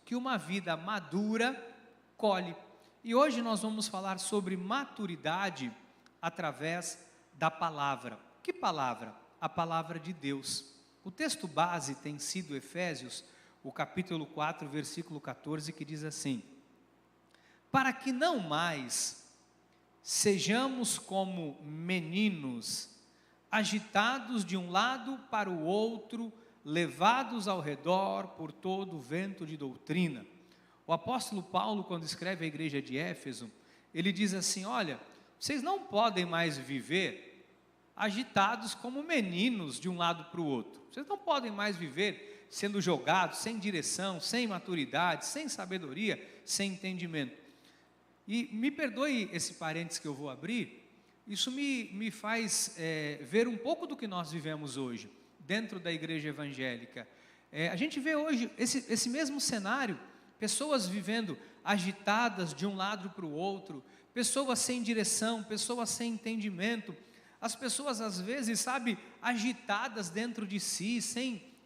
que uma vida madura colhe. E hoje nós vamos falar sobre maturidade através da palavra. Que palavra? A palavra de Deus. O texto base tem sido Efésios, o capítulo 4, versículo 14, que diz assim: para que não mais sejamos como meninos, agitados de um lado para o outro, levados ao redor por todo o vento de doutrina. O apóstolo Paulo, quando escreve à igreja de Éfeso, ele diz assim: olha, vocês não podem mais viver agitados como meninos de um lado para o outro. Vocês não podem mais viver sendo jogados sem direção, sem maturidade, sem sabedoria, sem entendimento. E me perdoe esse parênteses que eu vou abrir, isso me faz ver um pouco do que nós vivemos hoje, dentro da igreja evangélica. A gente vê hoje esse mesmo cenário, pessoas vivendo agitadas de um lado para o outro, pessoas sem direção, pessoas sem entendimento, as pessoas às vezes, agitadas dentro de si,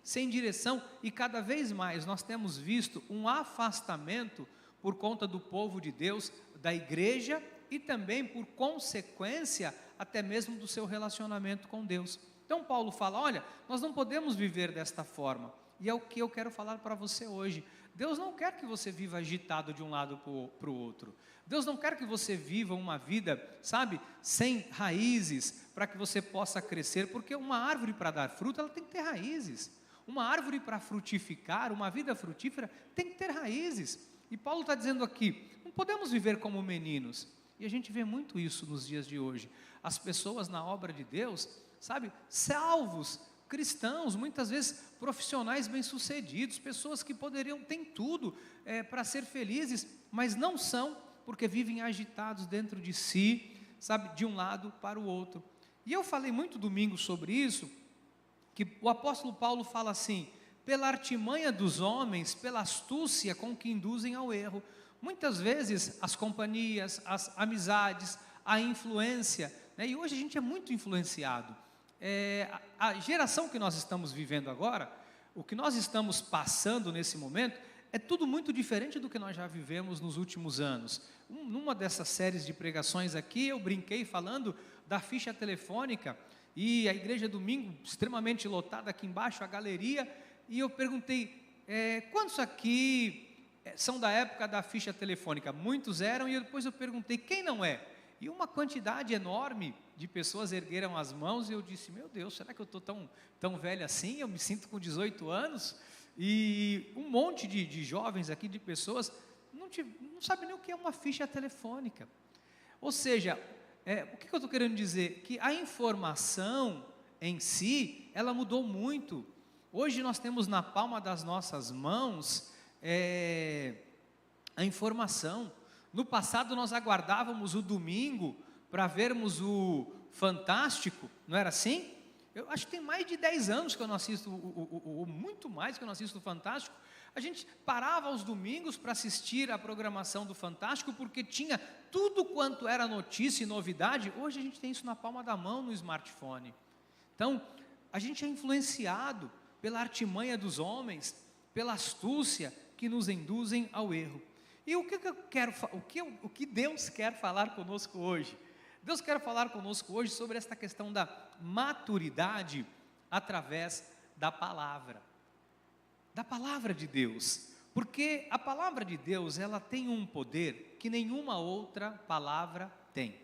sem direção, e cada vez mais nós temos visto um afastamento por conta do povo de Deus, da igreja, e também por consequência, até mesmo do seu relacionamento com Deus. Então Paulo fala: olha, nós não podemos viver desta forma, e é o que eu quero falar para você hoje. Deus não quer que você viva agitado de um lado para o outro. Deus não quer que você viva uma vida, sem raízes, para que você possa crescer, porque uma árvore para dar fruto, ela tem que ter raízes. Uma árvore para frutificar, uma vida frutífera, tem que ter raízes. E Paulo está dizendo aqui: não podemos viver como meninos. E a gente vê muito isso nos dias de hoje. As pessoas na obra de Deus, salvos, cristãos, muitas vezes profissionais bem-sucedidos, pessoas que têm tudo para ser felizes, mas não são, porque vivem agitados dentro de si, de um lado para o outro. E eu falei muito domingo sobre isso, que o apóstolo Paulo fala assim: pela artimanha dos homens, pela astúcia com que induzem ao erro. Muitas vezes as companhias, as amizades, a influência, e hoje a gente é muito influenciado. A geração que nós estamos vivendo agora, o que nós estamos passando nesse momento, é tudo muito diferente do que nós já vivemos nos últimos anos. Numa dessas séries de pregações aqui, eu brinquei falando da ficha telefônica, e a igreja domingo extremamente lotada aqui embaixo, a galeria, e eu perguntei: quantos aqui são da época da ficha telefônica? Muitos eram, e depois eu perguntei: quem não é? E uma quantidade enorme de pessoas ergueram as mãos, e eu disse: meu Deus, será que eu estou tão velho assim? Eu me sinto com 18 anos, e um monte de jovens aqui, de pessoas, não sabem nem o que é uma ficha telefônica. Ou seja, o que eu estou querendo dizer? Que a informação em si, ela mudou muito. Hoje nós temos na palma das nossas mãos a informação. No passado nós aguardávamos o domingo para vermos o Fantástico, não era assim? Eu acho que tem mais de 10 anos que eu não assisto, muito mais que eu não assisto o Fantástico. A gente parava aos domingos para assistir a programação do Fantástico, porque tinha tudo quanto era notícia e novidade. Hoje a gente tem isso na palma da mão, no smartphone. Então, a gente é influenciado pela artimanha dos homens, pela astúcia que nos induzem ao erro. E o que Deus quer falar conosco hoje? Deus quer falar conosco hoje sobre esta questão da maturidade através da palavra de Deus, porque a palavra de Deus, ela tem um poder que nenhuma outra palavra tem.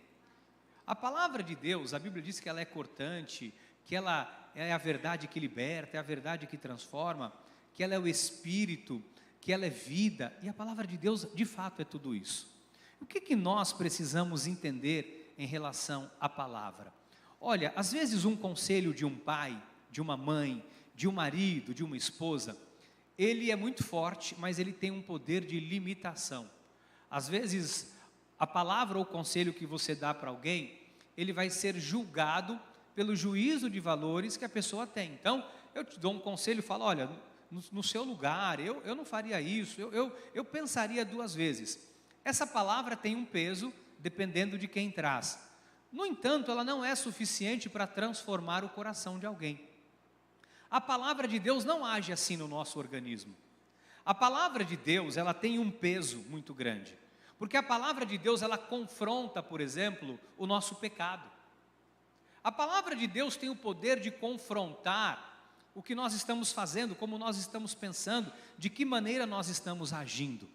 A palavra de Deus, a Bíblia diz que ela é cortante, que ela é a verdade que liberta, é a verdade que transforma, que ela é o Espírito, que ela é vida, e a palavra de Deus de fato é tudo isso. O que nós precisamos entender em relação à palavra? Olha, às vezes um conselho de um pai, de uma mãe, de um marido, de uma esposa, ele é muito forte, mas ele tem um poder de limitação. Às vezes a palavra ou o conselho que você dá para alguém, ele vai ser julgado pelo juízo de valores que a pessoa tem. Então, eu te dou um conselho e falo: olha, no seu lugar, eu não faria isso, eu pensaria 2 vezes. Essa palavra tem um peso, dependendo de quem traz. No entanto, ela não é suficiente para transformar o coração de alguém. A palavra de Deus não age assim no nosso organismo. a palavra de Deus, ela tem um peso muito grande. Porque a palavra de Deus, ela confronta, por exemplo, o nosso pecado. A palavra de Deus tem o poder de confrontar o que nós estamos fazendo, como nós estamos pensando, de que maneira nós estamos agindo.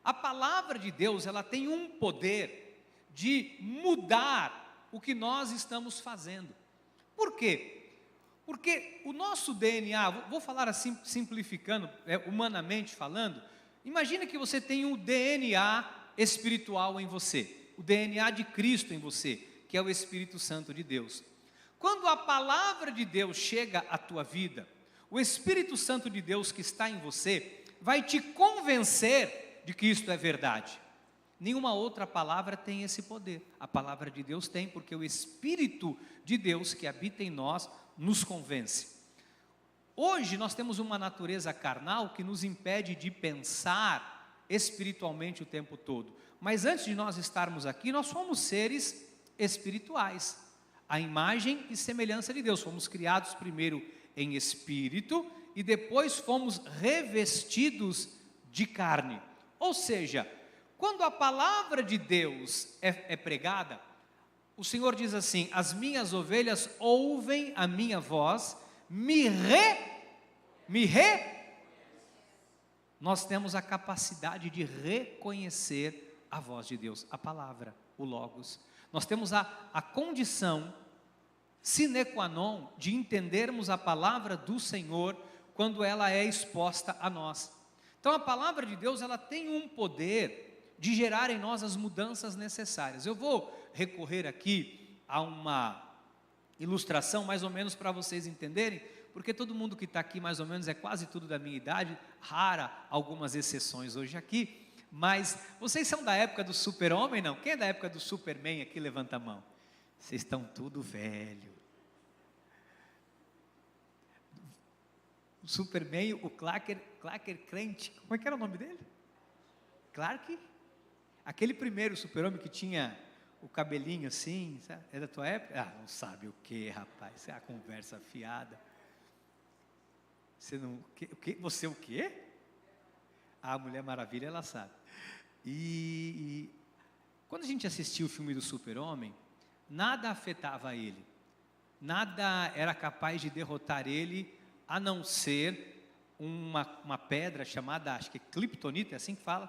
A palavra de Deus, ela tem um poder de mudar o que nós estamos fazendo. Por quê? Porque o nosso DNA, vou falar assim, simplificando, humanamente falando, imagina que você tem um DNA espiritual em você, o DNA de Cristo em você, que é o Espírito Santo de Deus. Quando a palavra de Deus chega à tua vida, o Espírito Santo de Deus que está em você, vai te convencer de que isto é verdade. Nenhuma outra palavra tem esse poder. A palavra de Deus tem, porque o Espírito de Deus que habita em nós nos convence. Hoje nós temos uma natureza carnal que nos impede de pensar espiritualmente o tempo todo. Mas antes de nós estarmos aqui, nós somos seres espirituais, a imagem e semelhança de Deus. Fomos criados primeiro em espírito e depois fomos revestidos de carne. Ou seja, quando a palavra de Deus é pregada, o Senhor diz assim: as minhas ovelhas ouvem a minha voz, nós temos a capacidade de reconhecer a voz de Deus, a palavra, o Logos. Nós temos a condição sine qua non de entendermos a palavra do Senhor quando ela é exposta a nós. Então a palavra de Deus, ela tem um poder de gerar em nós as mudanças necessárias. Eu vou recorrer aqui a uma ilustração mais ou menos para vocês entenderem, porque todo mundo que está aqui mais ou menos é quase tudo da minha idade, rara algumas exceções hoje aqui, mas vocês são da época do Super-Homem, não? Quem é da época do Superman aqui, levanta a mão. Vocês estão tudo velho. O Superman, o Clark Kent, como é que era o nome dele? Clark? Aquele primeiro Super-Homem que tinha o cabelinho assim, sabe? É da tua época? Ah, não sabe o que, rapaz, isso é a conversa fiada. Você não, você o quê? A Mulher Maravilha, ela sabe. E quando a gente assistiu o filme do Super-Homem, nada afetava ele, nada era capaz de derrotar ele, a não ser uma pedra chamada, acho que é Kryptonita, é assim que fala?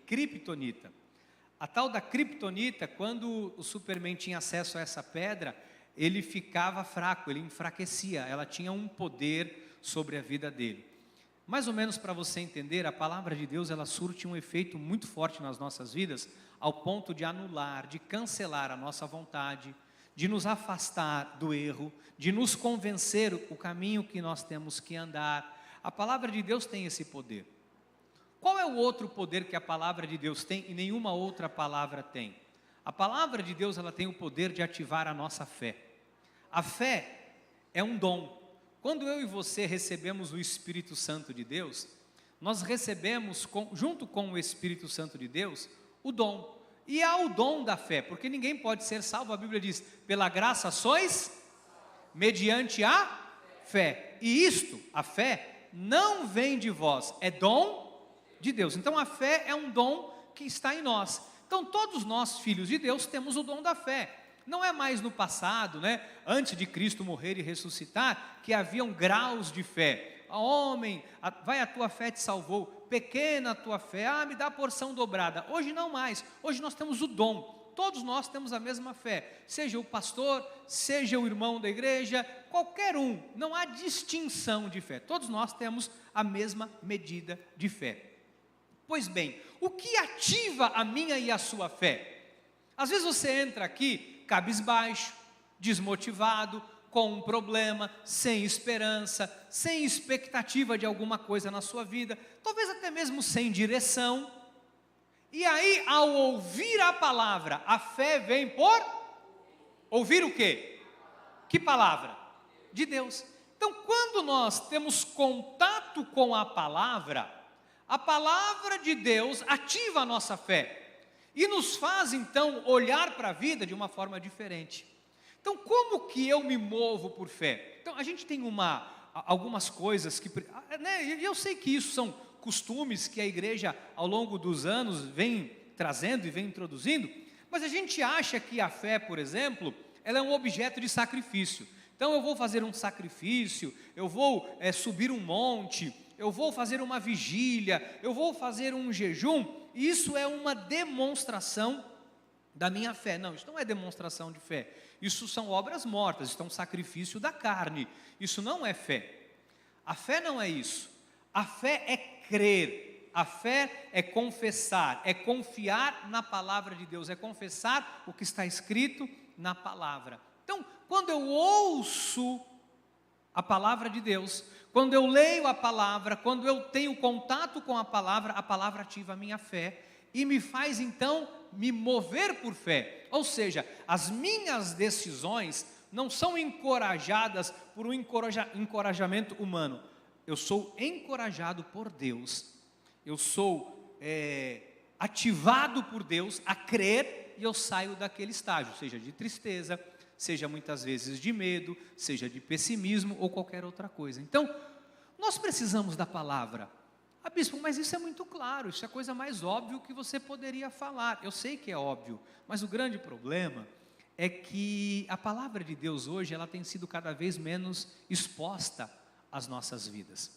Kryptonita. A tal da Kryptonita, quando o Superman tinha acesso a essa pedra, ele ficava fraco, ele enfraquecia, ela tinha um poder sobre a vida dele. Mais ou menos para você entender, a palavra de Deus, ela surte um efeito muito forte nas nossas vidas, ao ponto de anular, de cancelar a nossa vontade, de nos afastar do erro, de nos convencer o caminho que nós temos que andar. A palavra de Deus tem esse poder. Qual é o outro poder que a palavra de Deus tem e nenhuma outra palavra tem? A palavra de Deus, ela tem o poder de ativar a nossa fé. A fé é um dom. Quando eu e você recebemos o Espírito Santo de Deus, nós recebemos, junto com o Espírito Santo de Deus, o dom. E há o dom da fé, porque ninguém pode ser salvo, a Bíblia diz, pela graça sois, mediante a fé. E isto, a fé, não vem de vós, é dom de Deus. Então a fé é um dom que está em nós. Então todos nós, filhos de Deus, temos o dom da fé. Não é mais no passado, né, antes de Cristo morrer e ressuscitar, que haviam graus de fé. Homem, vai, a tua fé te salvou, pequena a tua fé, me dá a porção dobrada. Hoje não mais, hoje nós temos o dom, todos nós temos a mesma fé, seja o pastor, seja o irmão da igreja, qualquer um, não há distinção de fé, todos nós temos a mesma medida de fé. Pois bem, o que ativa a minha e a sua fé? Às vezes você entra aqui cabisbaixo, desmotivado, com um problema, sem esperança, sem expectativa de alguma coisa na sua vida, talvez até mesmo sem direção. E aí, ao ouvir a palavra, a fé vem por ouvir o quê? Que palavra? De Deus. Então, quando nós temos contato com a palavra de Deus ativa a nossa fé e nos faz então olhar para a vida de uma forma diferente. Então, como que eu me movo por fé? Então, a gente tem uma algumas coisas que, né, e eu sei que isso são costumes que a igreja ao longo dos anos vem trazendo e vem introduzindo, mas a gente acha que a fé, por exemplo, ela é um objeto de sacrifício. Então eu vou fazer um sacrifício, eu vou subir um monte, eu vou fazer uma vigília, eu vou fazer um jejum, e isso é uma demonstração da minha fé. Não, isso não é demonstração de fé, isso são obras mortas, isso é um sacrifício da carne, isso não é fé. A fé não é isso, a fé é crer, a fé é confessar, é confiar na palavra de Deus, é confessar o que está escrito na palavra. Então, quando eu ouço a palavra de Deus, quando eu leio a palavra, quando eu tenho contato com a palavra ativa a minha fé e me faz então me mover por fé. Ou seja, as minhas decisões não são encorajadas por um encorajamento humano. Eu sou encorajado por Deus, eu sou ativado por Deus a crer e eu saio daquele estágio, seja de tristeza, seja muitas vezes de medo, seja de pessimismo ou qualquer outra coisa. Então, nós precisamos da palavra. Ah, bispo, mas isso é muito claro, isso é a coisa mais óbvia que você poderia falar. Eu sei que é óbvio, mas o grande problema é que a palavra de Deus hoje, ela tem sido cada vez menos exposta às nossas vidas.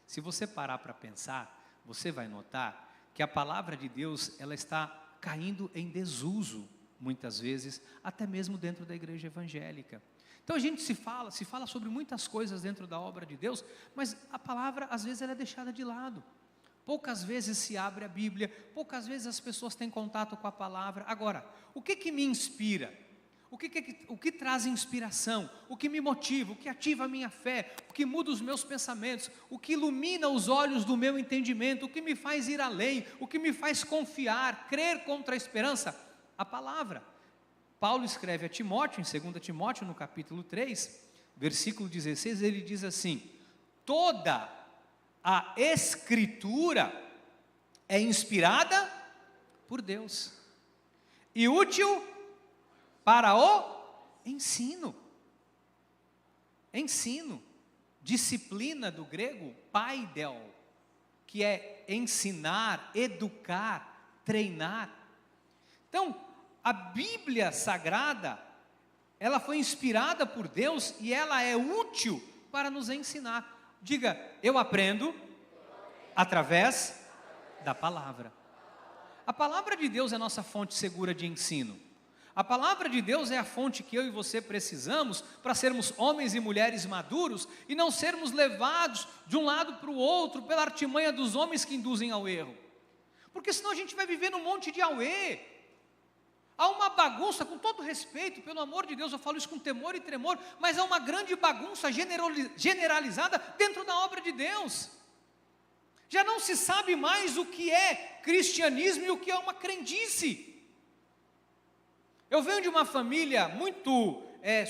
Se você parar para pensar, você vai notar que a palavra de Deus, ela está caindo em desuso, muitas vezes, até mesmo dentro da igreja evangélica. Então a gente se fala sobre muitas coisas dentro da obra de Deus, mas a palavra às vezes ela é deixada de lado. Poucas vezes se abre a Bíblia, poucas vezes as pessoas têm contato com a palavra. Agora, o que me inspira? O que traz inspiração? O que me motiva? O que ativa a minha fé? O que muda os meus pensamentos? O que ilumina os olhos do meu entendimento? O que me faz ir além? O que me faz confiar, crer contra a esperança? A palavra. Paulo escreve a Timóteo, em 2 Timóteo, no capítulo 3, versículo 16, ele diz assim: toda a Escritura é inspirada por Deus e útil para o ensino. Ensino, disciplina do grego, paidel, que é ensinar, educar, treinar. Então, a Bíblia Sagrada, ela foi inspirada por Deus e ela é útil para nos ensinar. Diga, eu aprendo através da palavra. A palavra de Deus é a nossa fonte segura de ensino. A palavra de Deus é a fonte que eu e você precisamos para sermos homens e mulheres maduros e não sermos levados de um lado para o outro pela artimanha dos homens que induzem ao erro. Porque senão a gente vai viver num monte de auê. Há uma bagunça, com todo respeito, pelo amor de Deus, eu falo isso com temor e tremor, mas há uma grande bagunça generalizada dentro da obra de Deus. Já não se sabe mais o que é cristianismo e o que é uma crendice. Eu venho de uma família muito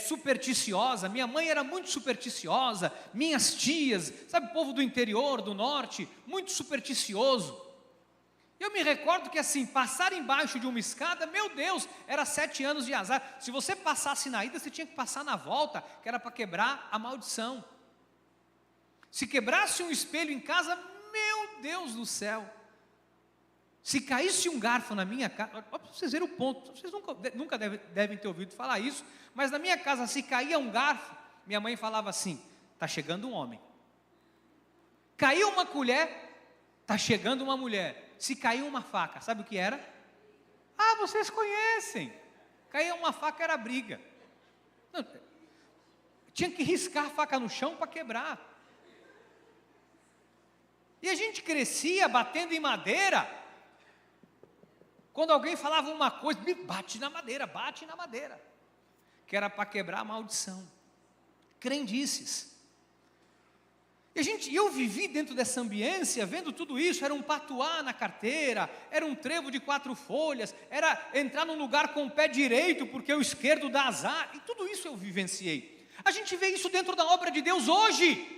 supersticiosa, minha mãe era muito supersticiosa, minhas tias, sabe, povo do interior, do norte, muito supersticioso. Eu me recordo que assim, passar embaixo de uma escada, meu Deus, era 7 anos de azar. Se você passasse na ida, você tinha que passar na volta, que era para quebrar a maldição. Se quebrasse um espelho em casa, meu Deus do céu. Se caísse um garfo na minha casa, para vocês verem o ponto, vocês nunca devem ter ouvido falar isso, mas na minha casa, se caía um garfo, minha mãe falava assim: está chegando um homem. Caiu uma colher, está chegando uma mulher. Se caiu uma faca, sabe o que era? Ah, vocês conhecem. Caiu uma faca, era briga. Não, tinha que riscar a faca no chão para quebrar. E a gente crescia batendo em madeira. Quando alguém falava uma coisa, bate na madeira, que era para quebrar a maldição. Crendices. E eu vivi dentro dessa ambiência, vendo tudo isso, era um patuá na carteira, era um trevo de 4 folhas, era entrar num lugar com o pé direito, porque o esquerdo dá azar, e tudo isso eu vivenciei. A gente vê isso dentro da obra de Deus hoje.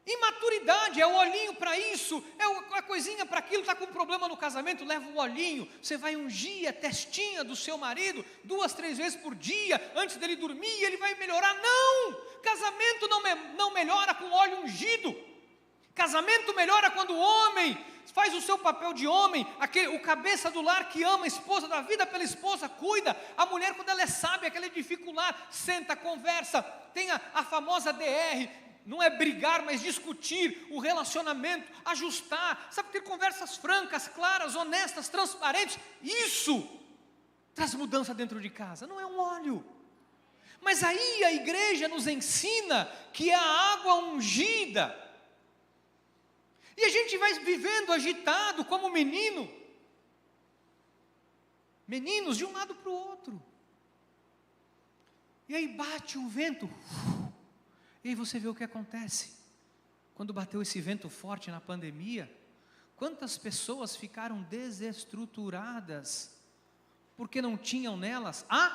Imaturidade maturidade, é o olhinho para isso, a coisinha para aquilo, está com problema no casamento, leva o olhinho, você vai ungir a testinha do seu marido 2, 3 vezes por dia, antes dele dormir, ele vai melhorar. Não! Casamento não melhora com óleo ungido. Casamento melhora quando o homem faz o seu papel de homem, o cabeça do lar que ama a esposa, dá vida pela esposa, cuida. A mulher, quando ela é sábia, que ela edifica o lar, senta, conversa, tem a famosa DR, não é brigar, mas discutir o relacionamento, ajustar, sabe, ter conversas francas, claras, honestas, transparentes. Isso traz mudança dentro de casa, não é um óleo. Mas aí a igreja nos ensina que é a água ungida. E a gente vai vivendo agitado como meninos de um lado para o outro. E aí bate um vento, e aí você vê o que acontece. Quando bateu esse vento forte na pandemia, quantas pessoas ficaram desestruturadas, porque não tinham nelas a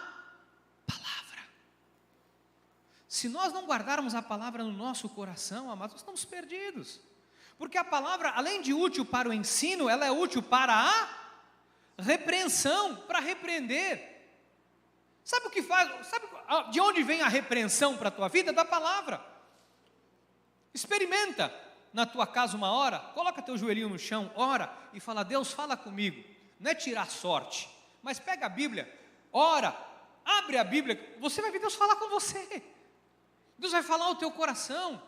palavra. Se nós não guardarmos a palavra no nosso coração, amados, nós estamos perdidos. Porque a palavra, além de útil para o ensino, ela é útil para a repreensão, para repreender. Sabe o que faz? Sabe de onde vem a repreensão para a tua vida? Da palavra. Experimenta na tua casa uma hora, coloca teu joelhinho no chão, ora e fala: Deus, fala comigo. Não é tirar sorte, mas pega a Bíblia, ora, abre a Bíblia, você vai ver Deus falar com você. Deus vai falar ao teu coração.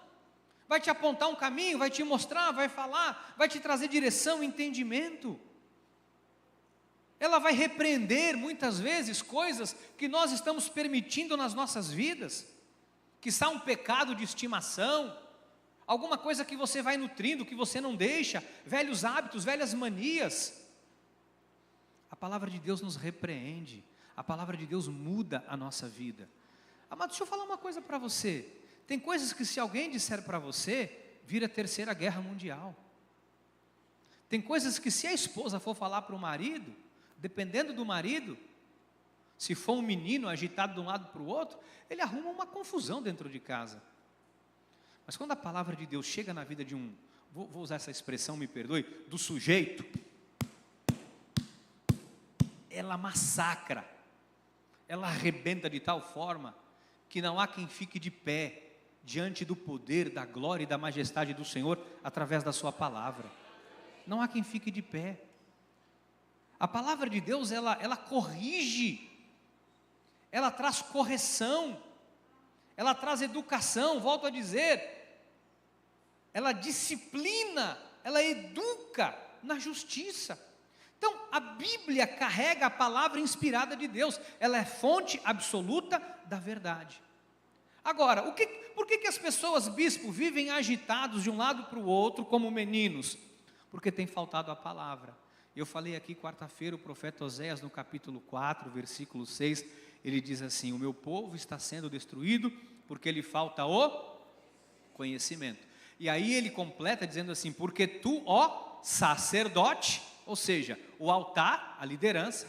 Vai te apontar um caminho, vai te mostrar, vai falar, vai te trazer direção, entendimento. Ela vai repreender muitas vezes coisas que nós estamos permitindo nas nossas vidas, que são um pecado de estimação, alguma coisa que você vai nutrindo, que você não deixa, velhos hábitos, velhas manias. A palavra de Deus nos repreende, a palavra de Deus muda a nossa vida. Amado, deixa eu falar uma coisa para você. Tem coisas que se alguém disser para você, vira terceira guerra mundial. Tem coisas que se a esposa for falar para o marido, dependendo do marido, se for um menino agitado de um lado para o outro, ele arruma uma confusão dentro de casa. Mas quando a palavra de Deus chega na vida de vou usar essa expressão, me perdoe, do sujeito, ela massacra, ela arrebenta de tal forma que não há quem fique de pé diante do poder, da glória e da majestade do Senhor, através da sua palavra. Não há quem fique de pé. A palavra de Deus, ela corrige, ela traz correção, ela traz educação, volto a dizer, ela disciplina, ela educa na justiça. Então, a Bíblia carrega a palavra inspirada de Deus, ela é fonte absoluta da verdade. Agora, por que as pessoas, bispo, vivem agitados de um lado para o outro como meninos? Porque tem faltado a palavra. Eu falei aqui quarta-feira, o profeta Oséias, no capítulo 4, versículo 6, ele diz assim: o meu povo está sendo destruído porque lhe falta o conhecimento. E aí ele completa dizendo assim: porque tu, ó sacerdote, ou seja, o altar, a liderança,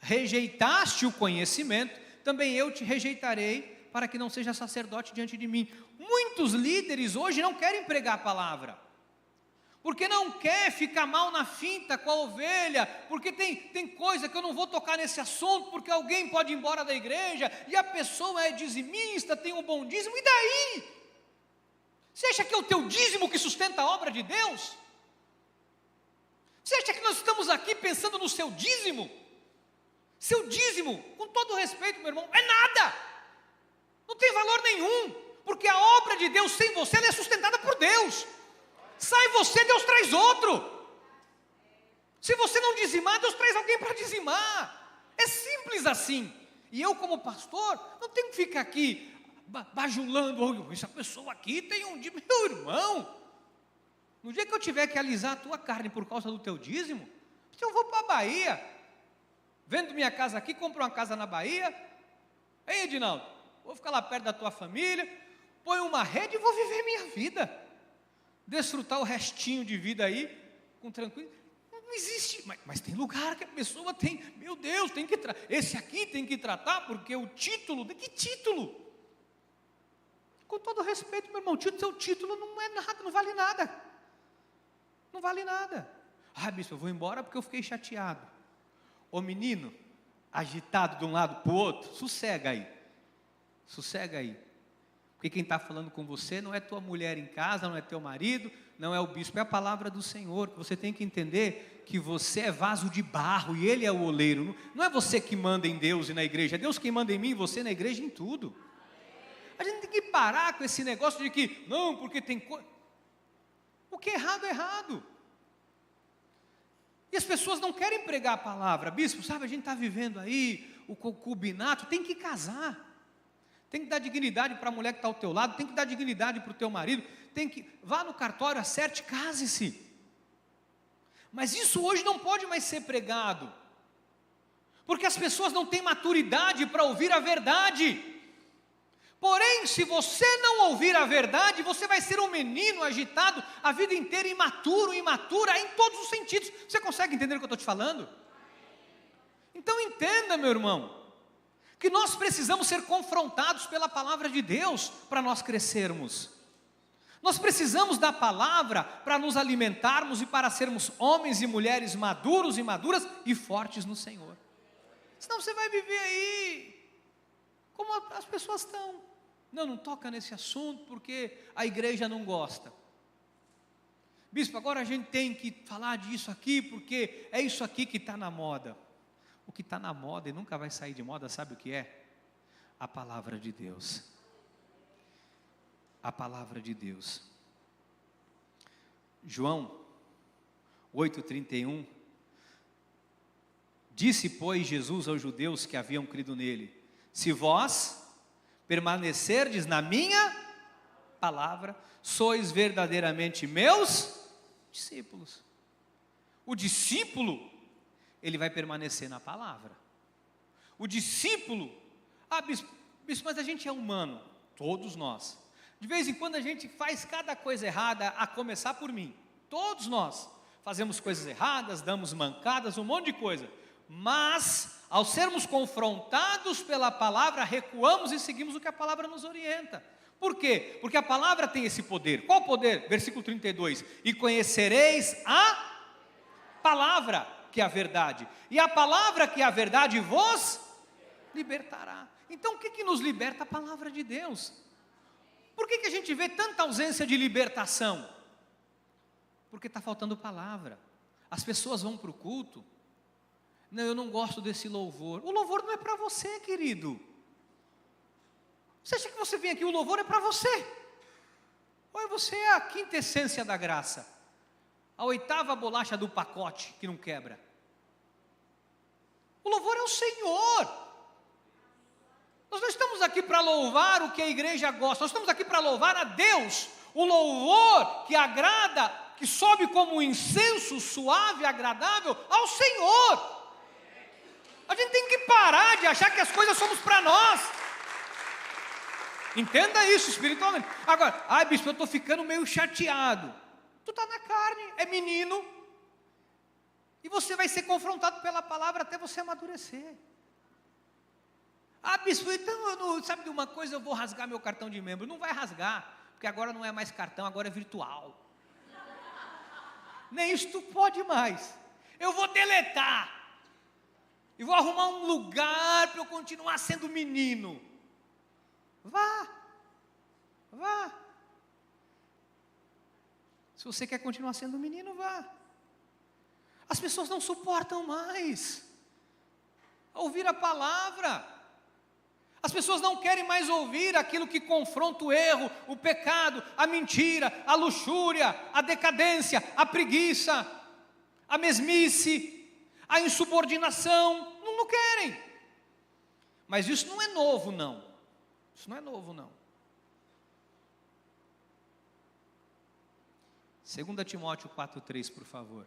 rejeitaste o conhecimento, também eu te rejeitarei, para que não seja sacerdote diante de mim. Muitos líderes hoje não querem pregar a palavra, porque não quer ficar mal na finta com a ovelha, porque tem coisa que eu não vou tocar nesse assunto, porque alguém pode ir embora da igreja, e a pessoa é dizimista, tem um bom dízimo, e daí? Você acha que é o teu dízimo que sustenta a obra de Deus? Você acha que nós estamos aqui pensando no seu dízimo? Seu dízimo, com todo respeito, meu irmão, é nada. Não tem valor nenhum, porque a obra de Deus sem você, ela é sustentada por Deus. Sai você, Deus traz outro. Se você não dizimar, Deus traz alguém para dizimar. É simples assim. E eu, como pastor, não tenho que ficar aqui bajulando: essa pessoa aqui tem um dízimo. Meu irmão, no dia que eu tiver que alisar a tua carne por causa do teu dízimo, eu vou para a Bahia, vendo minha casa aqui, compro uma casa na Bahia. Ei, Edinaldo, vou ficar lá perto da tua família, ponho uma rede e vou viver minha vida, desfrutar o restinho de vida aí, com tranquilidade. Não existe, mas tem lugar que a pessoa tem, meu Deus, tem que esse aqui tem que tratar, porque o título, de que título? Com todo respeito, meu irmão, seu título não é nada, não vale nada. Não vale nada. Ah, bispo, eu vou embora porque eu fiquei chateado. Ô menino, agitado de um lado para o outro, sossega aí. Sossega aí. Porque quem está falando com você não é tua mulher em casa, não é teu marido, não é o bispo, é a palavra do Senhor. Você tem que entender que você é vaso de barro e Ele é o oleiro. Não é você que manda em Deus e na igreja, é Deus quem manda em mim e você na igreja em tudo. A gente tem que parar com esse negócio de que, não, porque tem coisa. O que é errado é errado. E as pessoas não querem pregar a palavra. Bispo, sabe, a gente está vivendo aí o concubinato, tem que casar. Tem que dar dignidade para a mulher que está ao teu lado, tem que dar dignidade para o teu marido, vá no cartório, acerte, case-se. Mas isso hoje não pode mais ser pregado, porque as pessoas não têm maturidade para ouvir a verdade. Porém, se você não ouvir a verdade, você vai ser um menino agitado a vida inteira, imaturo, imatura, em todos os sentidos. Você consegue entender o que eu estou te falando? Então entenda, meu irmão, que nós precisamos ser confrontados pela palavra de Deus para nós crescermos. Nós precisamos da palavra para nos alimentarmos e para sermos homens e mulheres maduros e maduras e fortes no Senhor. Senão você vai viver aí como as pessoas estão. Não toca nesse assunto porque a igreja não gosta. Bispo, agora a gente tem que falar disso aqui porque é isso aqui que está na moda. O que está na moda e nunca vai sair de moda, sabe o que é? A palavra de Deus. A palavra de Deus. João 8,31. Disse, pois, Jesus aos judeus que haviam crido nele: se vós permanecerdes na minha palavra, sois verdadeiramente meus discípulos. O discípulo, ele vai permanecer na palavra. O discípulo, bispo, mas a gente é humano, todos nós. De vez em quando a gente faz cada coisa errada, a começar por mim. Todos nós fazemos coisas erradas, damos mancadas, um monte de coisa. Mas, ao sermos confrontados pela palavra, recuamos e seguimos o que a palavra nos orienta. Por quê? Porque a palavra tem esse poder. Qual poder? Versículo 32. E conhecereis a palavra, que é a verdade. E a palavra que é a verdade vos libertará. Então o que nos liberta? A palavra de Deus. Por que a gente vê tanta ausência de libertação? Porque está faltando palavra. As pessoas vão para o culto. Não, eu não gosto desse louvor. O louvor não é para você, querido. Você acha que você vem aqui, o louvor é para você? Ou você é a quinta essência da graça? A oitava bolacha do pacote que não quebra? O louvor é o Senhor. Nós não estamos aqui para louvar o que a igreja gosta, nós estamos aqui para louvar a Deus. O louvor que agrada, que sobe como um incenso suave e agradável ao Senhor. A gente tem que parar de achar que as coisas somos para nós. Entenda isso espiritualmente. Agora, bispo, eu estou ficando meio chateado. Tu está na carne, é menino. E você vai ser confrontado pela palavra até você amadurecer. Bispo, então, sabe de uma coisa, eu vou rasgar meu cartão de membro. Não vai rasgar, porque agora não é mais cartão, agora é virtual. Nem isso tu pode mais. Eu vou deletar. E vou arrumar um lugar para eu continuar sendo menino. Vá. Se você quer continuar sendo menino, vá. As pessoas não suportam mais ouvir a palavra. As pessoas não querem mais ouvir aquilo que confronta o erro, o pecado, a mentira, a luxúria, a decadência, a preguiça, a mesmice, a insubordinação. Não querem. Mas isso não é novo, não. Isso não é novo, não. 2 Timóteo 4,3, por favor.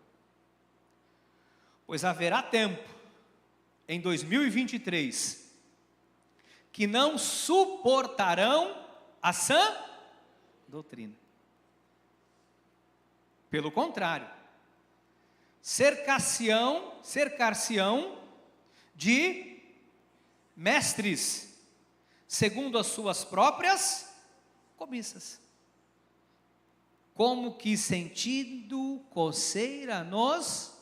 Pois haverá tempo, em 2023, que não suportarão a sã doutrina. Pelo contrário, cercar-se-ão de mestres, segundo as suas próprias cobiças. Como que sentindo coceira nos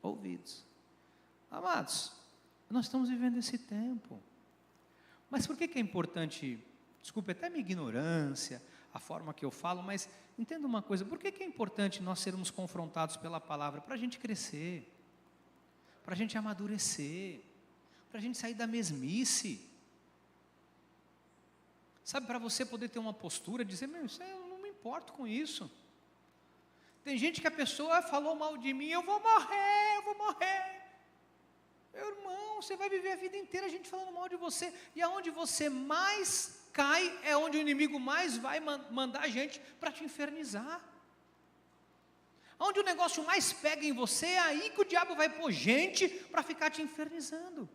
ouvidos. Amados, nós estamos vivendo esse tempo. Mas por que é importante, desculpe até a minha ignorância, a forma que eu falo, mas entenda uma coisa, por que é importante nós sermos confrontados pela palavra? Para a gente crescer, para a gente amadurecer, para a gente sair da mesmice. Sabe, para você poder ter uma postura, dizer, eu não me importo com isso. Tem gente que a pessoa falou mal de mim, eu vou morrer. Meu irmão, você vai viver a vida inteira a gente falando mal de você, e aonde você mais cai, é onde o inimigo mais vai mandar a gente para te infernizar. Onde o negócio mais pega em você, é aí que o diabo vai pôr gente para ficar te infernizando.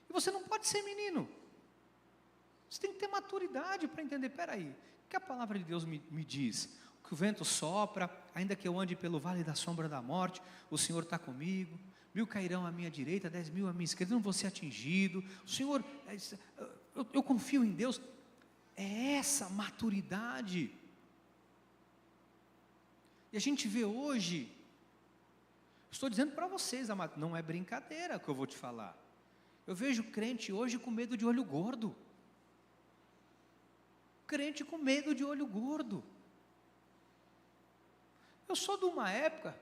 E você não pode ser menino. Você tem que ter maturidade para entender, peraí, o que a palavra de Deus me diz? Que o vento sopra, ainda que eu ande pelo vale da sombra da morte, o Senhor está comigo. 1000 cairão à minha direita, 10.000 à minha esquerda, não vou ser atingido. O Senhor, eu confio em Deus. É essa maturidade. E a gente vê hoje, estou dizendo para vocês, amado, não é brincadeira o que eu vou te falar. Eu vejo crente hoje com medo de olho gordo. Crente com medo de olho gordo. Eu sou de uma época,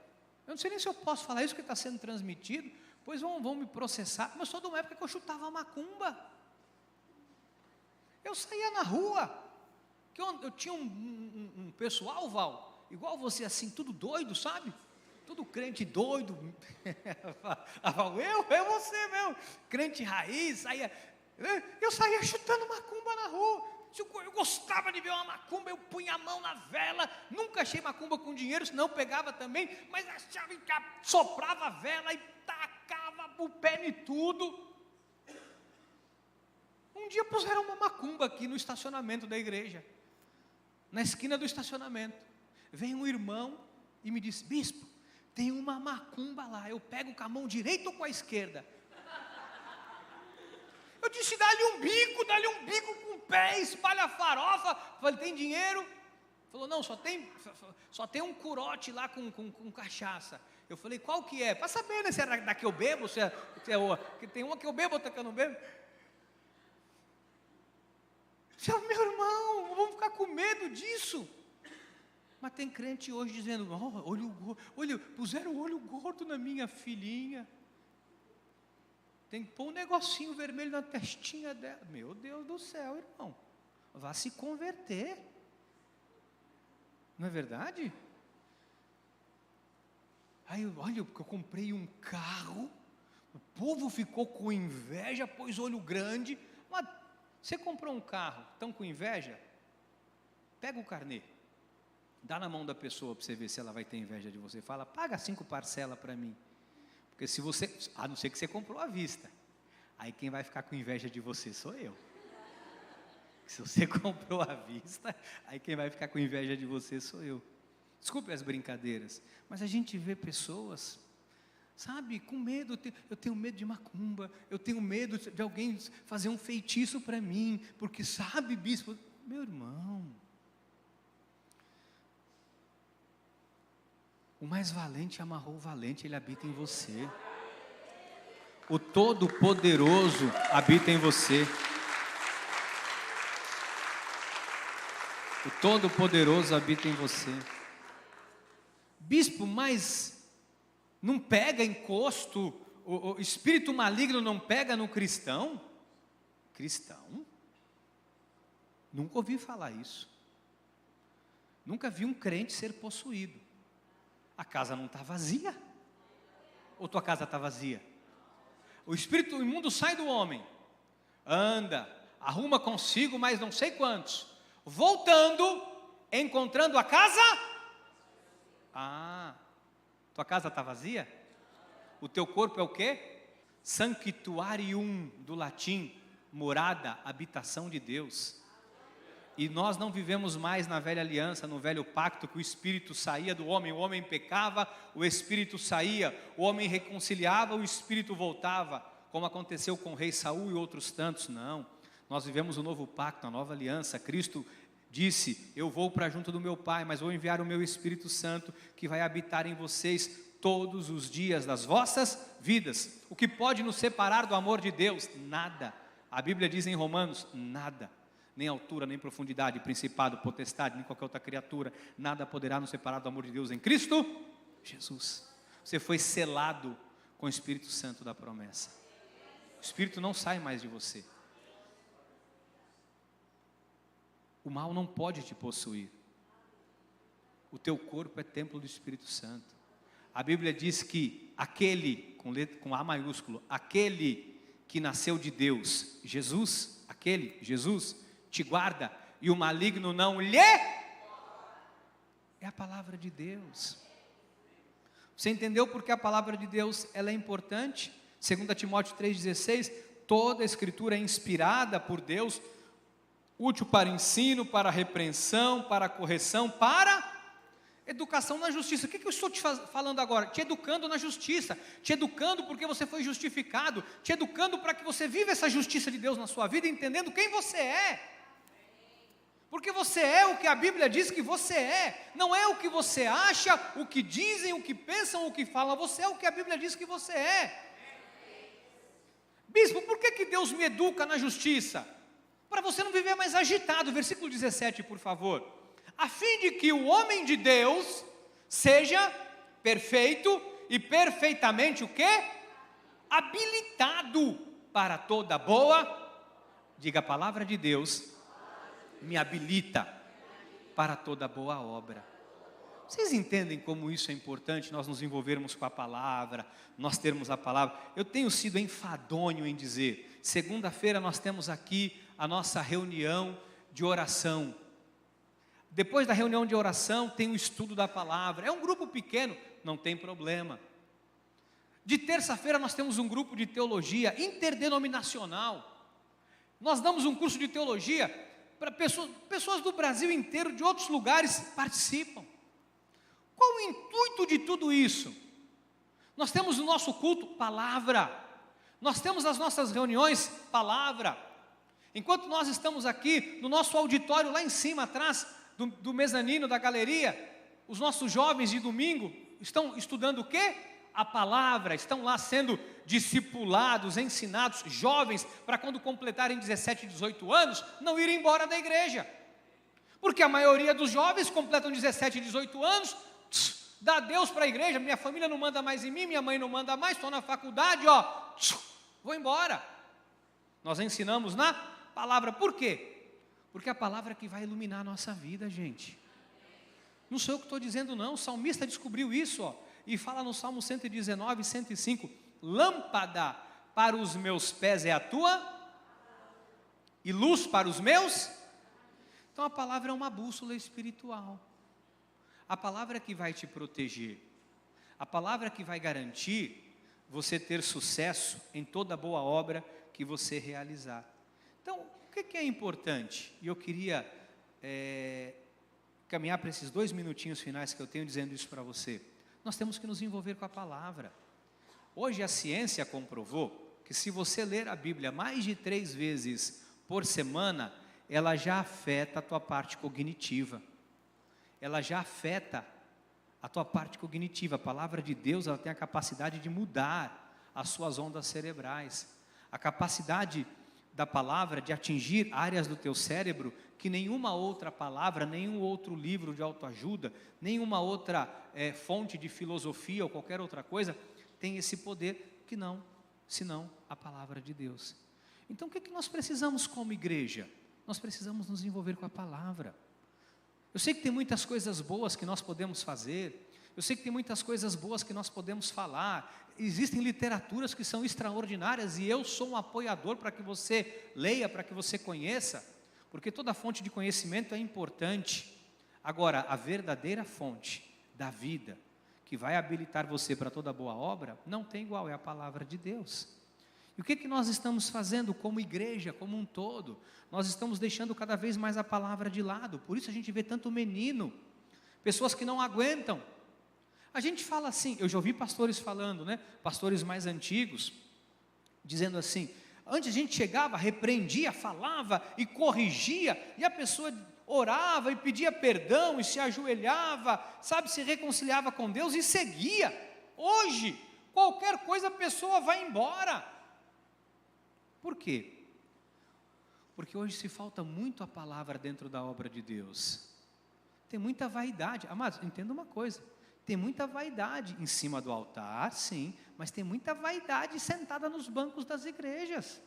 eu não sei nem se eu posso falar isso que está sendo transmitido, pois vão me processar, mas eu sou de uma época que eu chutava macumba. Eu saía na rua, que eu tinha um pessoal, Val, igual você assim, tudo doido, sabe? Tudo crente doido. Você mesmo, crente raiz, eu saía chutando macumba na rua. Eu gostava de ver uma macumba, eu punha a mão na vela, nunca achei macumba com dinheiro, senão eu pegava também, mas achava que soprava a vela e tacava o pé em tudo. Um dia puseram uma macumba aqui no estacionamento da igreja, na esquina do estacionamento. Veio um irmão e me disse, bispo, tem uma macumba lá, eu pego com a mão direita ou com a esquerda? Eu disse, dá-lhe um bico com o pé, espalha a farofa. Falei, tem dinheiro? Falou, não, só tem um curote lá com cachaça. Eu falei, qual que é? Para saber, né, se é da que eu bebo, se é que tem uma que eu bebo, outra que eu não bebo. Meu irmão, vamos ficar com medo disso. Mas tem crente hoje dizendo, puseram o olho gordo na minha filhinha. Tem que pôr um negocinho vermelho na testinha dela. Meu Deus do céu, irmão. Vá se converter. Não é verdade? Aí, olha, porque eu comprei um carro. O povo ficou com inveja, pôs olho grande. Mas você comprou um carro, estão com inveja? Pega o carnê. Dá na mão da pessoa para você ver se ela vai ter inveja de você. Fala, paga 5 parcelas para mim. Porque se você, a não ser que você comprou à vista, aí quem vai ficar com inveja de você sou eu. Se você comprou à vista, aí quem vai ficar com inveja de você sou eu. Desculpe as brincadeiras, mas a gente vê pessoas, sabe, com medo. Eu tenho medo de macumba, eu tenho medo de alguém fazer um feitiço para mim, porque sabe, bispo, meu irmão, o mais valente amarrou o valente, ele habita em você. O Todo-Poderoso habita em você. O Todo-Poderoso habita em você. Bispo, mas não pega encosto, o espírito maligno não pega no cristão? Cristão? Nunca ouvi falar isso. Nunca vi um crente ser possuído. A casa não está vazia? Ou tua casa está vazia? O espírito imundo sai do homem, anda, arruma consigo mais não sei quantos, voltando, encontrando a casa. Tua casa está vazia? O teu corpo é o quê? Sanctuarium, do latim, morada, habitação de Deus. E nós não vivemos mais na velha aliança, no velho pacto, que o Espírito saía do homem, o homem pecava, o Espírito saía, o homem reconciliava, o Espírito voltava, como aconteceu com o rei Saul e outros tantos. Não, Nós vivemos o novo pacto, a nova aliança. Cristo disse: eu vou para junto do meu Pai, mas vou enviar o meu Espírito Santo, que vai habitar em vocês todos os dias das vossas vidas. O que pode nos separar do amor de Deus? Nada. A Bíblia diz em Romanos: nada. Nem altura, nem profundidade, principado, potestade, nem qualquer outra criatura, nada poderá nos separar do amor de Deus em Cristo Jesus. Você foi selado com o Espírito Santo da promessa. O Espírito não sai mais de você. O mal não pode te possuir. O teu corpo é templo do Espírito Santo. A Bíblia diz que aquele, com A maiúsculo, aquele que nasceu de Deus, Jesus, Jesus, te guarda, e o maligno não lhe... É a palavra de Deus. Você entendeu porque a palavra de Deus ela é importante? 2 Timóteo 3,16, toda a Escritura é inspirada por Deus, útil para ensino, para repreensão, para correção, para educação na justiça. O que eu estou te falando agora? Te educando na justiça, te educando porque você foi justificado, te educando para que você viva essa justiça de Deus na sua vida, entendendo quem você é. Porque você é o que a Bíblia diz que você é, não é o que você acha, o que dizem, o que pensam, o que falam, você é o que a Bíblia diz que você é. Bispo, por que Deus me educa na justiça? Para você não viver mais agitado. Versículo 17, por favor. A fim de que o homem de Deus seja perfeito e perfeitamente o quê? Habilitado para toda boa, diga a palavra de Deus, me habilita para toda boa obra. Vocês entendem como isso é importante, nós nos envolvermos com a palavra, nós termos a palavra? Eu tenho sido enfadonho em dizer, segunda-feira nós temos aqui a nossa reunião de oração. Depois da reunião de oração tem o estudo da palavra. É um grupo pequeno, não tem problema. De terça-feira nós temos um grupo de teologia interdenominacional. Nós damos um curso de teologia para pessoas do Brasil inteiro, de outros lugares participam. Qual o intuito de tudo isso? Nós temos o nosso culto, palavra. Nós temos as nossas reuniões, palavra. Enquanto nós estamos aqui no nosso auditório lá em cima, atrás do mezanino, da galeria, os nossos jovens de domingo estão estudando o quê? A palavra, estão lá sendo discipulados, ensinados, jovens, para quando completarem 17, 18 anos, não irem embora da igreja. Porque a maioria dos jovens completam 17, 18 anos, dá Deus para a igreja, minha família não manda mais em mim, minha mãe não manda mais, estou na faculdade, vou embora. Nós ensinamos na palavra, por quê? Porque é a palavra que vai iluminar a nossa vida, gente. Não sou eu que estou dizendo não, o salmista descobriu isso, e fala no Salmo 119, 105, lâmpada para os meus pés é a tua, e luz para os meus. Então a palavra é uma bússola espiritual. A palavra que vai te proteger, a palavra que vai garantir você ter sucesso em toda boa obra que você realizar. Então, o que é importante? E eu queria caminhar para esses 2 minutinhos finais que eu tenho dizendo isso para você. Nós temos que nos envolver com a palavra. Hoje a ciência comprovou que se você ler a Bíblia mais de 3 vezes por semana, ela já afeta a tua parte cognitiva. Ela já afeta a tua parte cognitiva. A palavra de Deus, ela tem a capacidade de mudar as suas ondas cerebrais. A capacidade da palavra de atingir áreas do teu cérebro que nenhuma outra palavra, nenhum outro livro de autoajuda, nenhuma outra fonte de filosofia ou qualquer outra coisa tem esse poder que não, senão a palavra de Deus. Então o que nós precisamos como igreja? Nós precisamos nos envolver com a palavra. Eu sei que tem muitas coisas boas que nós podemos fazer, eu sei que tem muitas coisas boas que nós podemos falar, existem literaturas que são extraordinárias e eu sou um apoiador para que você leia, para que você conheça, porque toda fonte de conhecimento é importante. Agora, a verdadeira fonte da vida, que vai habilitar você para toda boa obra, não tem igual, é a palavra de Deus. E o que nós estamos fazendo como igreja, como um todo? Nós estamos deixando cada vez mais a palavra de lado, por isso a gente vê tanto menino, pessoas que não aguentam. A gente fala assim, eu já ouvi pastores falando, pastores mais antigos, dizendo assim, Antes a gente chegava, repreendia, falava e corrigia, e a pessoa orava e pedia perdão e se ajoelhava, sabe, se reconciliava com Deus e seguia. Hoje, qualquer coisa a pessoa vai embora. Por quê? Porque hoje se falta muito a palavra dentro da obra de Deus. Tem muita vaidade. Amados, entenda uma coisa. Tem muita vaidade em cima do altar, sim, mas tem muita vaidade sentada nos bancos das igrejas.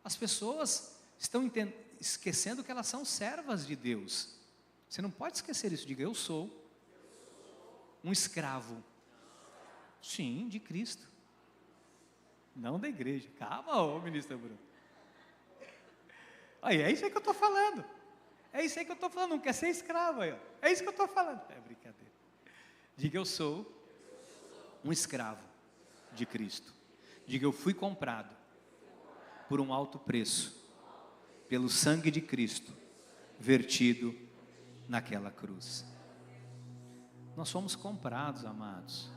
As pessoas estão esquecendo que elas são servas de Deus. Você não pode esquecer isso. Diga, eu sou um escravo. Sim, de Cristo. Não da igreja. Calma, ô ministro Bruno. Aí, é isso aí que eu estou falando. É isso aí que eu estou falando. Não quer ser escravo aí, ó. É isso que eu estou falando. É brincadeira. Diga, eu sou um escravo de Cristo. Diga, eu fui comprado por um alto preço, pelo sangue de Cristo, vertido naquela cruz. Nós somos comprados, amados.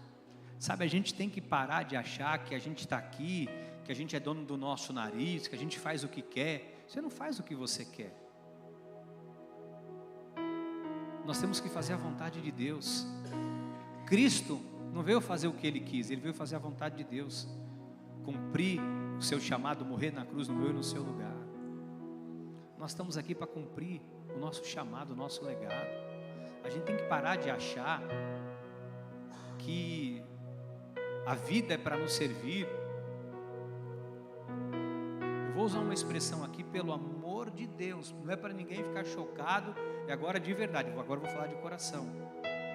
Sabe, a gente tem que parar de achar que a gente está aqui, que a gente é dono do nosso nariz, que a gente faz o que quer. Você não faz o que você quer. Nós temos que fazer a vontade de Deus. Cristo não veio fazer o que Ele quis, Ele veio fazer a vontade de Deus. Cumprir o seu chamado, morrer na cruz no meu e no seu lugar. Nós estamos aqui para cumprir o nosso chamado, o nosso legado. A gente tem que parar de achar que a vida é para nos servir. Eu vou usar uma expressão aqui, pelo amor de Deus, não é para ninguém ficar chocado, e agora de verdade, agora eu vou falar de coração,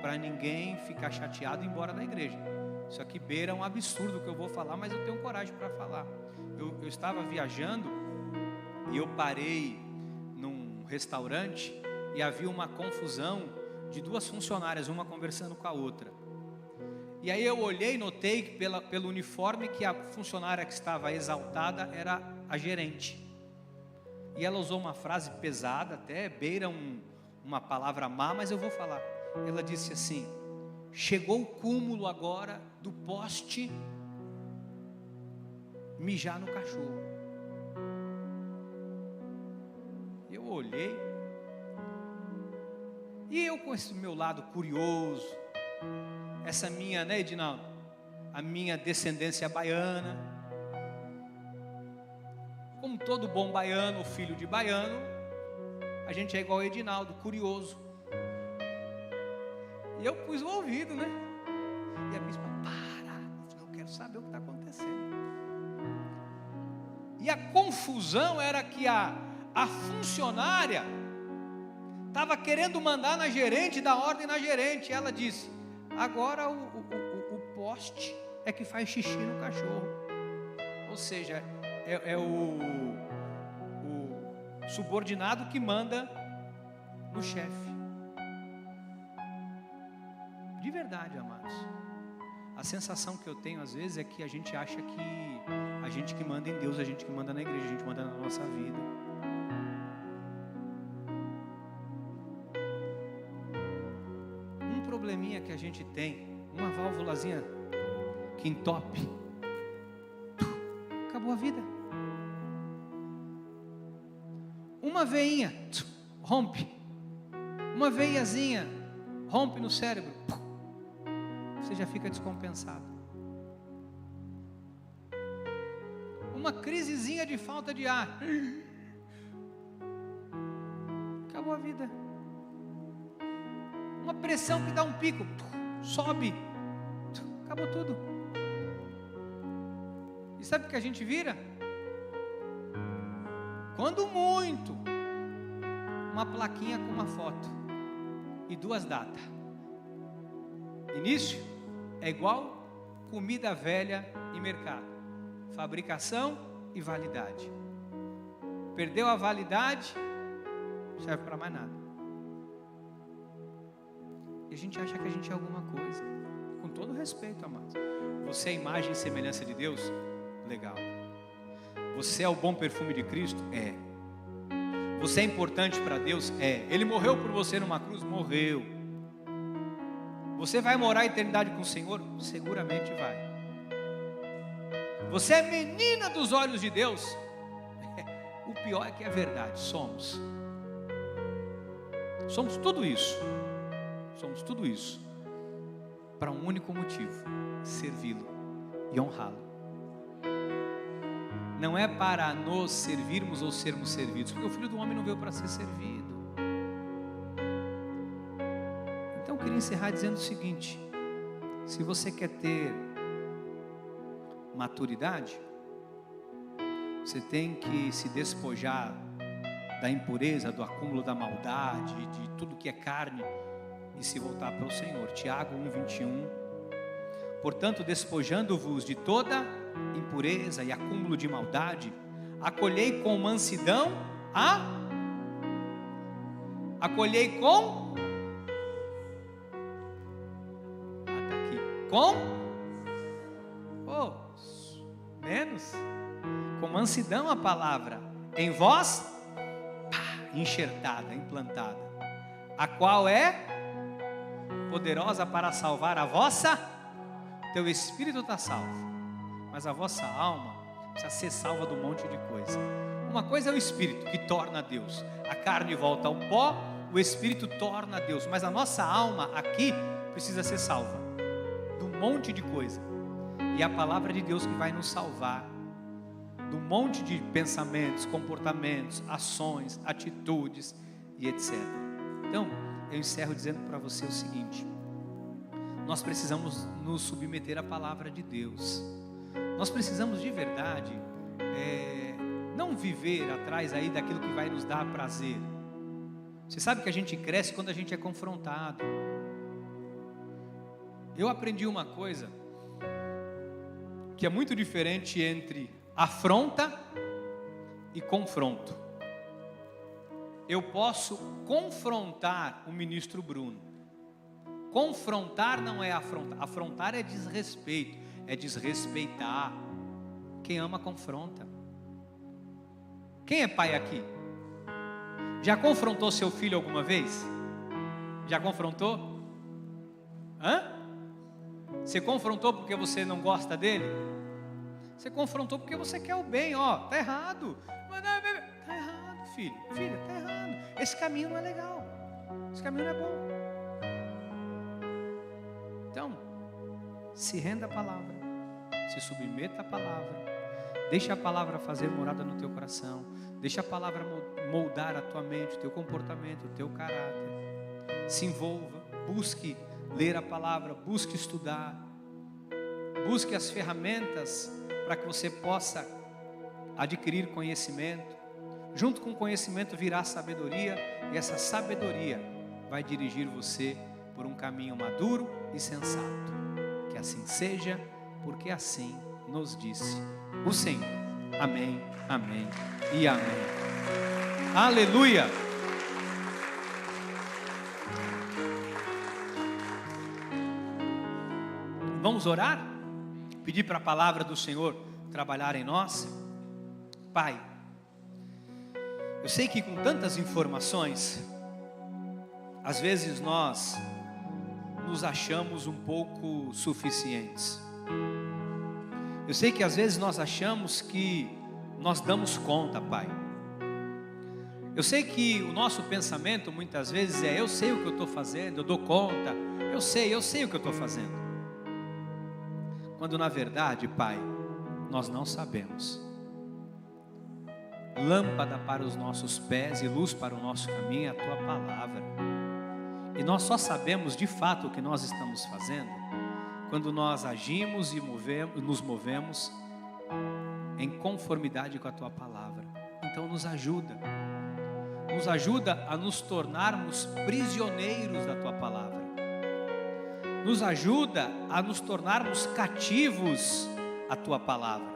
para ninguém ficar chateado e ir embora da igreja. Isso aqui beira um absurdo que eu vou falar, mas eu tenho coragem para falar. Eu estava viajando e eu parei num restaurante e havia uma confusão de duas funcionárias, uma conversando com a outra. E aí eu olhei e notei que pelo uniforme que a funcionária que estava exaltada era a gerente. E ela usou uma frase pesada, até beira uma palavra má, mas eu vou falar. Ela disse assim: chegou o cúmulo agora do poste mijar no cachorro. Eu olhei, e eu com esse meu lado curioso, essa minha, né, Edinaldo, a minha descendência baiana, como todo bom baiano, filho de baiano, a gente é igual ao Edinaldo, curioso. E eu pus o ouvido, né? E a bispa, para, eu quero saber o que está acontecendo. E a confusão era que a funcionária estava querendo mandar na gerente, dar ordem na gerente. Ela disse: agora o poste é que faz xixi no cachorro. Ou seja, é o subordinado que manda no chefe. De verdade, amados, a sensação que eu tenho às vezes é que a gente acha que a gente que manda em Deus, a gente que manda na igreja, a gente manda na nossa vida. Um probleminha que a gente tem, uma válvulazinha que entope, acabou a vida. Uma veinha rompe, uma veiazinha rompe no cérebro, você já fica descompensado. Uma crisezinha de falta de ar, acabou a vida. Uma pressão que dá um pico, sobe, acabou tudo. E sabe o que a gente vira? Quando muito, uma plaquinha com uma foto e duas datas. Início é igual comida velha em mercado, fabricação e validade. Perdeu a validade, não serve para mais nada. E a gente acha que a gente é alguma coisa. Com todo respeito, amados. Você é a imagem e semelhança de Deus? Legal. Você é o bom perfume de Cristo? É. Você é importante para Deus? É. Ele morreu por você numa cruz? Morreu. Você vai morar a eternidade com o Senhor? Seguramente vai. Você é menina dos olhos de Deus. O pior é que é verdade, somos tudo isso. Somos tudo isso para um único motivo: servi-lo e honrá-lo. Não é para nos servirmos ou sermos servidos, porque o Filho do Homem não veio para ser servido. Então eu queria encerrar dizendo o seguinte: se você quer ter maturidade, você tem que se despojar da impureza, do acúmulo da maldade, de tudo que é carne, e se voltar para o Senhor. Tiago 1:21. Portanto, despojando-vos de toda impureza e acúmulo de maldade, acolhei com mansidão acolhei com tá aqui, com mansidão a palavra em vós, enxertada, implantada, a qual é poderosa para salvar a vossa. Teu espírito está salvo, mas a vossa alma precisa ser salva de um monte de coisa. Uma coisa é o espírito, que torna Deus. A carne volta ao pó, o espírito torna Deus. Mas a nossa alma aqui precisa ser salva de um monte de coisa. E é a palavra de Deus que vai nos salvar de um monte de pensamentos, comportamentos, ações, atitudes e etc. Então, eu encerro dizendo para você o seguinte: nós precisamos nos submeter à palavra de Deus. Nós precisamos de verdade não viver atrás aí daquilo que vai nos dar prazer. Você sabe que a gente cresce quando a gente é confrontado. Eu aprendi uma coisa que é muito diferente entre afronta e confronto. Eu posso confrontar o ministro Bruno. Confrontar não é afrontar. Afrontar é desrespeito, é desrespeitar. Quem ama confronta. Quem é pai aqui? Já confrontou seu filho alguma vez? Já confrontou? Você confrontou porque você não gosta dele? Você confrontou porque você quer o bem, tá errado. Tá errado, filho, filha, tá errado. Esse caminho não é legal. Esse caminho não é bom. Então, se renda à palavra, se submeta à palavra, deixa a palavra fazer morada no teu coração, deixa a palavra moldar a tua mente, o teu comportamento, o teu caráter. Se envolva, busque ler a palavra, busque estudar, busque as ferramentas para que você possa adquirir conhecimento. Junto com o conhecimento virá sabedoria, e essa sabedoria vai dirigir você por um caminho maduro e sensato. Que assim seja, porque assim nos disse o Senhor. Amém, amém e amém. Aleluia. Vamos orar? Pedir para a palavra do Senhor trabalhar em nós. Pai, eu sei que com tantas informações, às vezes nós nos achamos um pouco suficientes. Eu sei que às vezes nós achamos que nós damos conta, Pai. Eu sei que o nosso pensamento muitas vezes é: eu sei o que eu estou fazendo, eu dou conta, eu sei o que eu estou fazendo. Quando na verdade, Pai, nós não sabemos. Lâmpada para os nossos pés e luz para o nosso caminho é a Tua palavra. E nós só sabemos de fato o que nós estamos fazendo quando nós agimos e nos movemos em conformidade com a Tua palavra. Então nos ajuda a nos tornarmos prisioneiros da Tua palavra. Nos ajuda a nos tornarmos cativos à Tua palavra.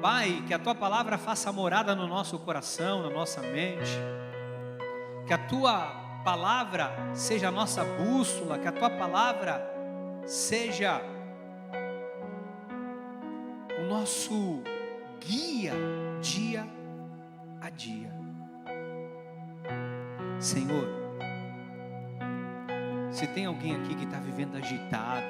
Pai, que a Tua palavra faça morada no nosso coração, na nossa mente. Que a Tua palavra seja a nossa bússola, que a Tua palavra seja o nosso guia dia a dia. Senhor, se tem alguém aqui que está vivendo agitado,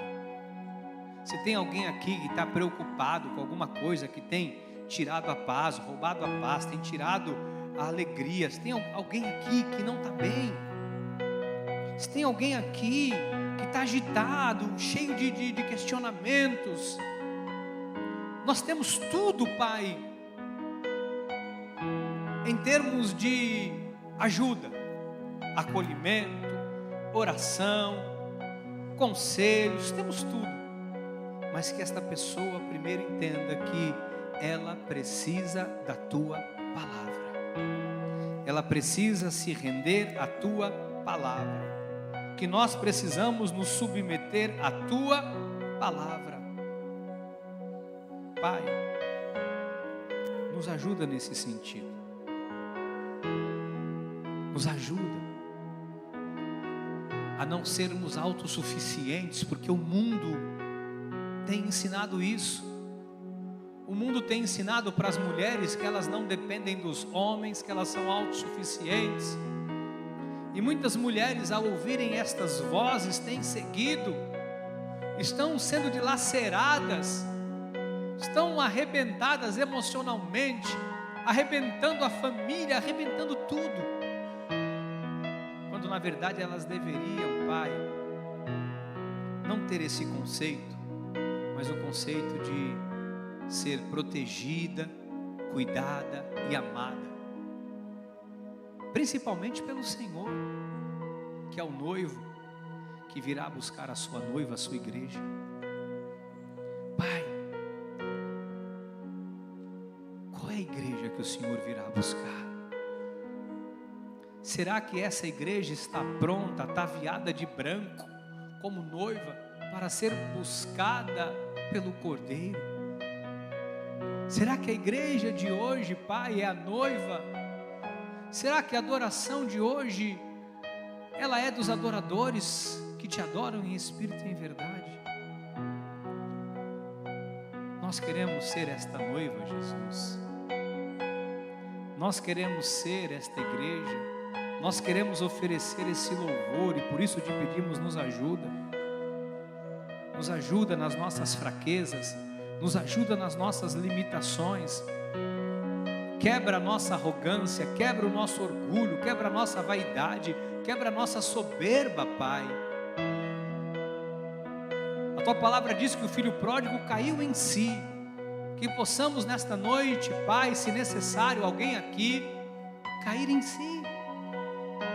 Se tem alguém aqui que está preocupado com alguma coisa que tem tirado a paz, roubado a paz, tem tirado a alegria, se tem alguém aqui que não está bem, se tem alguém aqui que está agitado, cheio de questionamentos, nós temos tudo, Pai, em termos de ajuda, acolhimento, oração, conselhos, temos tudo, mas que esta pessoa primeiro entenda que ela precisa da tua palavra, ela precisa se render à tua palavra, que nós precisamos nos submeter à tua palavra. Pai, nos ajuda nesse sentido, nos ajuda a não sermos autossuficientes, porque o mundo tem ensinado isso. O mundo tem ensinado para as mulheres que elas não dependem dos homens, que elas são autossuficientes. E muitas mulheres, ao ouvirem estas vozes, têm seguido, estão sendo dilaceradas, estão arrebentadas emocionalmente, arrebentando a família, arrebentando tudo. Quando na verdade elas deveriam, Pai, não ter esse conceito, mas o conceito de ser protegida, cuidada e amada, principalmente pelo Senhor, que é o noivo que virá buscar a sua noiva, a sua igreja. Pai, qual é a igreja que o Senhor virá buscar? Será que essa igreja está pronta, ataviada de branco, como noiva, para ser buscada pelo Cordeiro? Será que a igreja de hoje, Pai, é a noiva? Será que a adoração de hoje, ela é dos adoradores que te adoram em espírito e em verdade? Nós queremos ser esta noiva, Jesus. Nós queremos ser esta igreja. Nós queremos oferecer esse louvor e por isso te pedimos, nos ajuda. Nos ajuda nas nossas fraquezas, nos ajuda nas nossas limitações. Quebra a nossa arrogância, quebra o nosso orgulho, quebra a nossa vaidade, quebra a nossa soberba, Pai. A tua palavra diz que o filho pródigo caiu em si. Que possamos nesta noite, Pai, se necessário, alguém aqui cair em si,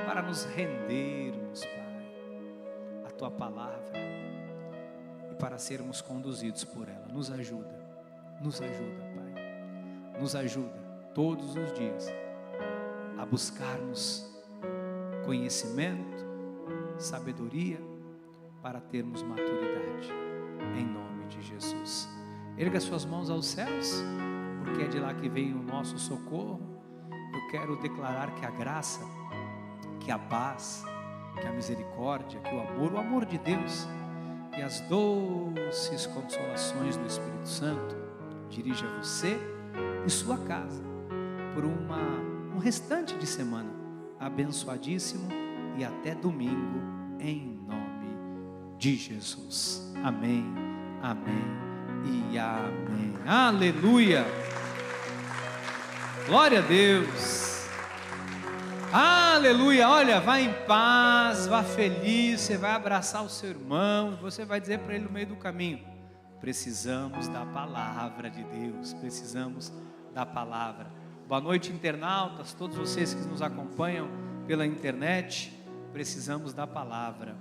para nos rendermos, Pai, à tua palavra e para sermos conduzidos por ela. Nos ajuda, Pai, nos ajuda todos os dias a buscarmos conhecimento, sabedoria, para termos maturidade, em nome de Jesus. Erga suas mãos aos céus, porque é de lá que vem o nosso socorro. Eu quero declarar que a graça, que a paz, que a misericórdia, que o amor de Deus e as doces consolações do Espírito Santo dirija você e sua casa por um restante de semana abençoadíssimo e até domingo, em nome de Jesus. Amém, amém e amém. Aleluia, glória a Deus, aleluia. Olha, vá em paz, vá feliz. Você vai abraçar o seu irmão, você vai dizer para ele no meio do caminho: precisamos da palavra de Deus, precisamos da palavra. Boa noite, internautas, todos vocês que nos acompanham pela internet. Precisamos da palavra.